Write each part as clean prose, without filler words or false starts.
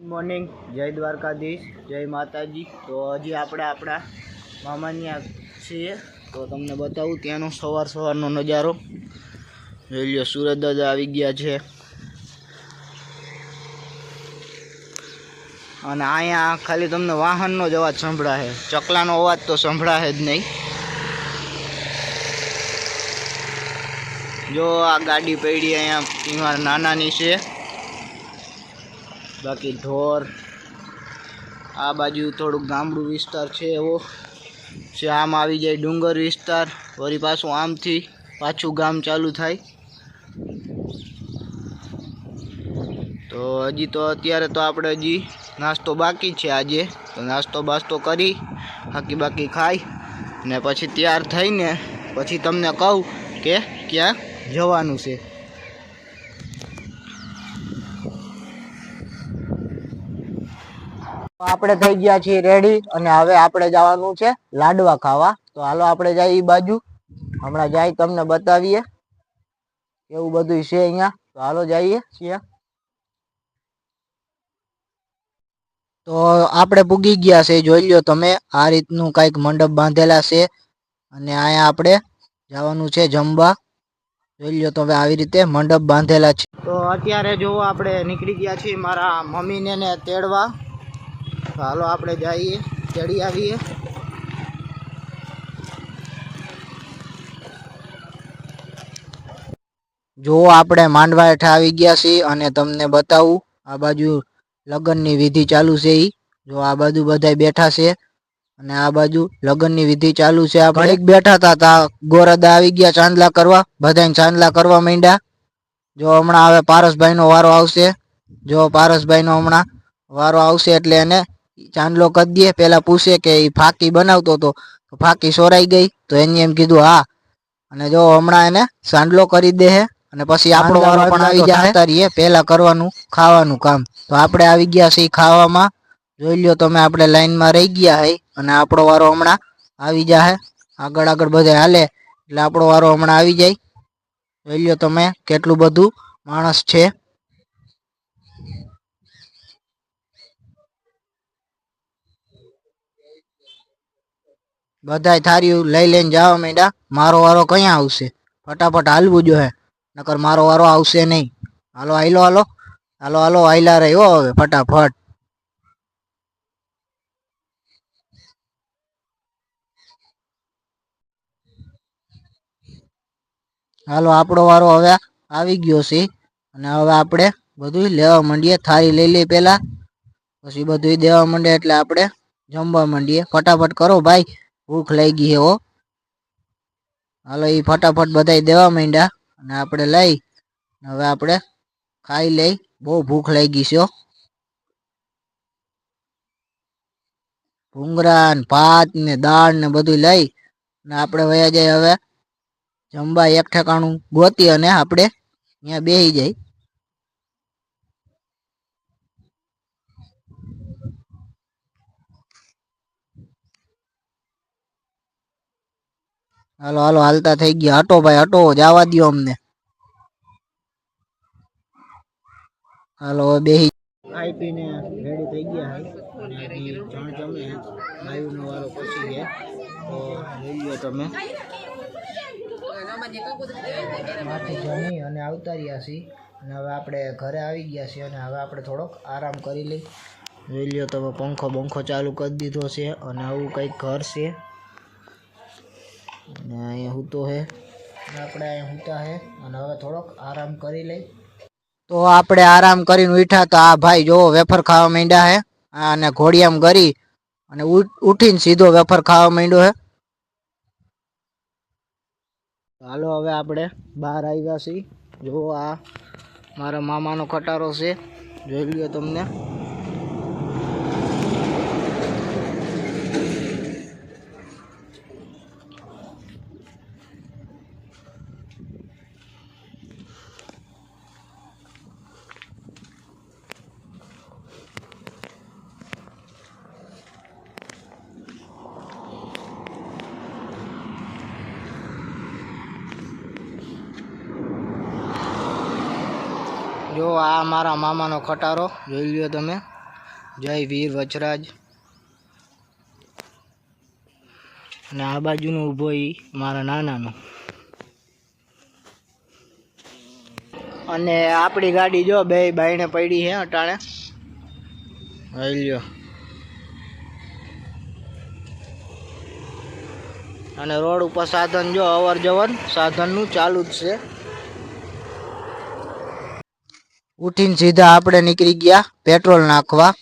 Morning, જય દ્વારકાધીશ, જય માતાજી। તો હજી આપણે આપણા મામાની છીએ, તો તમને બતાવું ત્યાંનો સવારનો નજારો જોઈ લો। સુરત દાદા આવી ગયા છે અને અહીંયા ખાલી તમને વાહનનો જ અવાજ સંભળાશે, ચકલાનો અવાજ તો સંભળાશે જ નહીં। જો આ ગાડી પડી અહીંયા નાનાની છે, બાકી ઢોર આ બાજુ થોડુંક ગામડું વિસ્તાર છે એવો છે। આમ આવી જાય ડુંગર વિસ્તાર, વળી પાછું આમથી પાછું ગામ ચાલુ થાય। તો હજી તો અત્યારે તો આપણે હજી નાસ્તો બાકી છે આજે, તો નાસ્તો બાસ્તો કરી બાકી ખાઈ ને પછી તૈયાર થઈને પછી તમને કહું કે ક્યાં જવાનું છે। આપણે થઈ ગયા છીએ રેડી અને હવે આપણે જવાનું છે લાડવા ખાવા। તો હાલો આપણે જઈએ એ બાજુ, હમણાં જાય તમને બતાવીએ એવું બધું છે અહીંયા। તો હાલો જઈએ છીએ। તો આપણે પૂગી ગયા છે, જોઈ લો તમે, આ રીતનું કંઈક મંડપ બાંધેલા છે અને અહીંયા આપણે જવાનું છે જમવા। જોઈ લો તમે, આવી રીતે મંડપ બાંધેલા છે। તો અત્યારે જો આપણે નીકળી ગયા છીએ મારા મમ્મીને ને તેડવા। હાલો આપણે જઈએ, ચડી આવીએ। જો આપણે માંડવા હેઠે આવી ગયા છીએ અને તમને બતાવું આ બાજુ લગ્નની વિધિ ચાલુ છે। જો આ બાજુ બધા બેઠા છે અને આ બાજુ લગ્નની વિધિ ચાલુ છે। આપણે બેઠા હતા ગોરદા આવી ગયા ચાંદલા કરવા, બધાને ચાંદલા કરવા માંડ્યા। જો હમણાં હવે પારસભાઈનો વારો આવશે, જો પારસભાઈનો હમણાં વારો આવશે એટલે એને ચાંદલો કરી દે। પેલા પૂછે કે એ ફાકી બનાવતો હતો, ફાકી સોરાઈ ગઈ, તો એને એમ કીધું હા, અને જો હમણાં એને ચાંદલો કરી દે અને પછી આપણો વારો પણ આવી જાય। પેલા કરવાનું ખાવાનું કામ, તો આપણે આવી ગયા છીએ ખાવામાં। જોઈ લો તમે, આપણે લાઈનમાં રહી ગયા હે અને આપણો વારો હમણાં આવી જાય। આગળ બધે હાલે એટલે આપણો વારો હમણાં આવી જાય। જોઈ લો તમે કેટલું બધું માણસ છે। બધાય થારીઓ લઈ લઈને જવા માંડ્યા। મારો વારો ક્યાં આવશે, ફટાફટ હાલવું જોઈએ, નકર મારો વારો આવશે નહીં। હાલો હાલો હાલો હાલો હાલો હાઈલા રહ્યો હવે ફટાફટ। હાલો આપણો વારો હવે આવી ગયો છે અને હવે આપણે બધું લેવા માંડીએ। થાળી લઈ લઈએ પેલા, પછી બધું દેવા માંડે એટલે આપણે જમવા માંડીએ। ફટાફટ કરો ભાઈ, ભૂખ લાગી છે હો। હાલો એ ફટાફટ બધા દેવા માંડ્યા અને આપણે લઈ હવે આપણે ખાઈ લઈ, બહુ ભૂખ લાગી છે। ભૂંગળા ને ભાત ને દાળ ને બધું લઈ ને આપણે વયા જાય હવે જમવા એક ઠેકાણું ગોતી અને આપણે ત્યાં બેસી જાય। હાલો હાલો હાલતા થઈ ગયા, હટો ભાઈ હટો, જવા દો અમને। હાલો બેહી ખાઈ પીને રેડી થઈ ગયા અને જણ જમે ગાયુંનો વારો પછી ગયા। તો લઈ લો તમે, માથે જમી અને આવતા રહ્યા છીએ અને હવે આપણે ઘરે આવી ગયા છીએ અને હવે આપણે થોડોક આરામ કરી લઈ। જોઈ લો તમે, પંખો બંખો ચાલુ કરી દીધો છે અને આવું કંઈક ઘર છે અને અહીંયા સૂતો છે, આપણે અહીંયા સૂતા છે અને હવે થોડોક આરામ કરી લઈ। તો આપણે આરામ કરીને ઉઠ્યા તો આ ભાઈ જો વેફર ખાવા માંડ્યા છે અને ઘોડિયામ કરી અને ઉઠીને સીધો વેફર ખાવા માંડ્યો છે। હાલો હવે આપણે બહાર આવ્યા છીએ। જો આ મારા મામાનો ખટારો છે, જોઈ લ્યો તમને। જો આ મારા મામાનો ખટારો જોઈ લ્યો તમે। જય વીર વચરાજ. અને આ બાજુનો ઊભો ઈ મારા નાનાનો. અને આપણી ગાડી જો બે બાયણે પડી હે અટાણે. લ્યો. અને રોડ ઉપર સાધન જો અવર જવર સાધનનું ચાલુ જ છે. ઉઠીને સીધા આપણે નીકળી ગયા પેટ્રોલ નાખવા.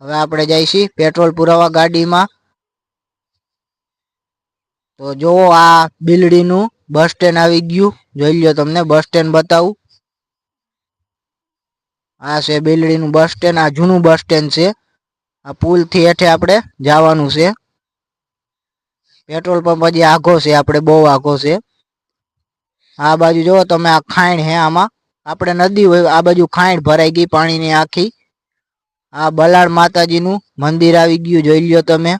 હવે આપણે જઈશી પેટ્રોલ પુરાવા ગાડીમાં. તો જોવો આ બિલડીનું બસ સ્ટેન્ડ આવી ગયું. જોઈ લ્યો તમને બસ સ્ટેન્ડ બતાવું. આ છે બિલડીનું બસ સ્ટેન્ડ. આ જૂનું બસ સ્ટેન્ડ છે. આ પુલથી હેઠે આપણે જવાનું છે. પેટ્રોલ પંપ હજી આઘો છે, આપણે બહુ આઘો છે. આ બાજુ જોવો તમે આ ખાઈણ હે. આમાં આપણે નદી હોય આ બાજુ ખાઈણ ભરાઈ ગઈ પાણીની આખી. આ બલાડ માતાજીનું મંદિર આવી ગયું. જોઈ લ્યો તમે.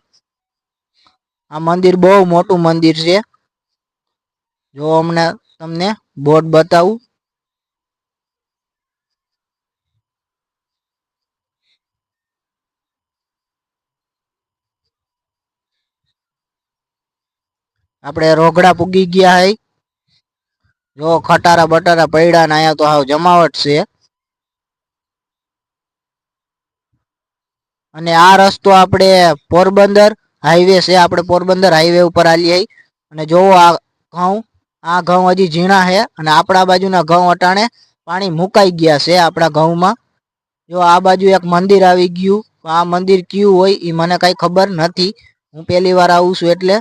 આ મંદિર બહુ મોટું મંદિર છે. જો હમણાં તમને બોર્ડ બતાવું. આપણે રોગડા પૂગી ગયા હે. જો ખટારા બટારા પૈડા ને અહીંયા તો હાવ જમાવટ છે. અને આ રસ્તો આપણે પોરબંદર હાઈવે છે. આપણે પોરબંદર હાઈવે ઉપર આલીએ. અને જોવો આ ઘઉં. આ ઘઉં હજી ઝીણા છે. અને આપણા બાજુના ઘઉં અટાણે પાણી મુકાઈ ગયા છે આપણા ઘઉંમાં. જો આ બાજુ એક મંદિર આવી ગયું. આ મંદિર કયું હોય એ મને કઈ ખબર નથી. હું પહેલી વાર આવું છું એટલે.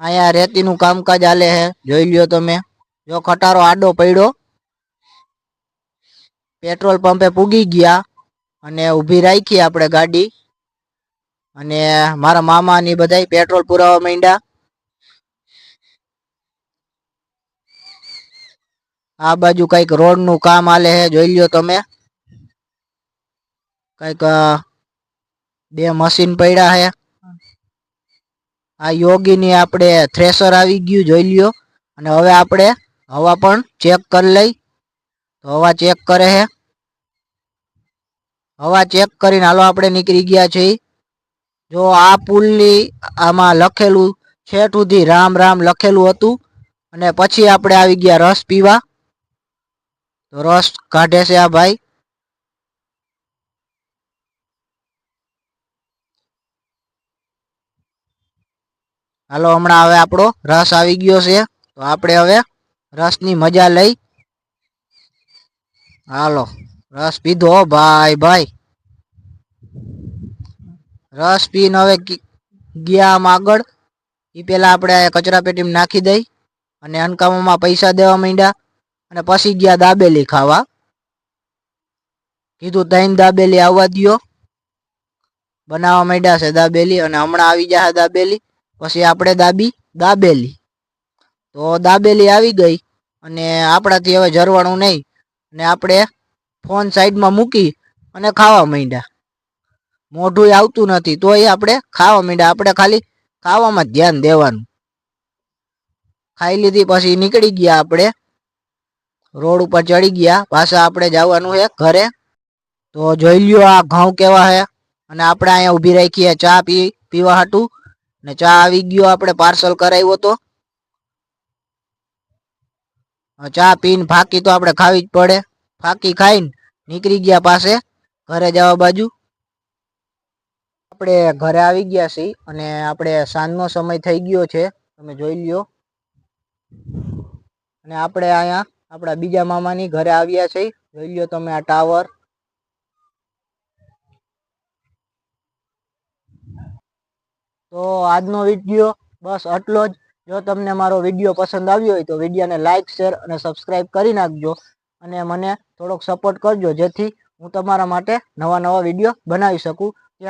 અહીંયા રેતીનું કામકાજ હાલે છે. જોઈ લ્યો તમે. જો ખટારો આડો પડ્યો. પેટ્રોલ પંપે પૂગી ગયા. અને ઊભી રાખી આપણે ગાડી. અને મારા મામા ની બધાય પેટ્રોલ પુરાવા માંડ્યા. આ બાજુ કઈક રોડ નું કામ હાલે છે. જોઈ લ્યો તમે. કઈક બે મશીન પડ્યા છે. આ યોગીની આપણે થ્રેસર આવી ગયું. જોઈ લ્યો. અને હવે આપણે હવા પણ ચેક કરી લઈ. તો હવા ચેક કરે છે. હવા ચેક કરીને હાલો આપણે નીકળી ગયા છીએ. જો આ પુલની આમાં લખેલું છેટ સુધી રામ રામ લખેલું હતું. અને પછી આપણે આવી ગયા રસ પીવા. તો રસ કાઢે છે આ ભાઈ. હાલો હમણાં હવે આપણો રસ આવી ગયો છે. તો આપણે હવે રસની મજા લઈ. હાલો રસ પીધો ભાઈ ભાઈ. રસ પીને હવે ગયા આમ આગળ. એ પેલા આપણે કચરા પેટીમાં નાખી દઈ. અને અનકામોમાં પૈસા દેવા માંડ્યા. અને પછી ગયા દાબેલી ખાવા. કીધું તૈન દાબેલી આવવા દ્યો. બનાવવા માંડ્યા છે દાબેલી. અને હમણાં આવી જશે દાબેલી. પછી આપણે દાબેલી. તો દાબેલી આવી ગઈ. અને આપણાથી હવે જરવાનું નહીં. અને આપણે ફોન સાઈડમાં મૂકી અને ખાવા માંડ્યા. મોઢું આવતું નથી તોય આપણે ખાવા માંડ્યા. આપણે ખાલી ખાવામાં ધ્યાન દેવાનું. ખાઈ લીધી પછી નીકળી ગયા આપણે. રોડ ઉપર ચડી ગયા. પાછા આપણે જવાનું છે ઘરે. તો જોઈ લ્યો આ ઘઉં કેવા છે. અને આપણે અહીંયા ઊભી રાખીએ ચા પીવા હાટું. ને ચા આવી ગયો. આપણે પાર્સલ કરાવ્યો તો. ચા પીને ફાકી તો આપણે ખાવી જ પડે. ફાકી ખાઈને નીકળી ગયા પાસે ઘરે જવા બાજુ. આપણે ઘરે આવી ગયા છીએ. અને આપણે સાંજનો સમય થઈ ગયો છે. તમે જોઈ લ્યો. અને આપણે અહીંયા આપણા બીજા મામાની ઘરે આવ્યા છીએ. જોઈ લ્યો તમે આ ટાવર. તો આજનો વિડીયો બસ આટલો જ. જો તમને મારો વિડીયો પસંદ આવ્યો હોય તો વિડીયોને લાઇક શેર અને સબસ્ક્રાઈબ કરી નાખજો. અને મને થોડોક સપોર્ટ કરજો જેથી હું તમારા માટે નવા વિડીયો બનાવી શકું.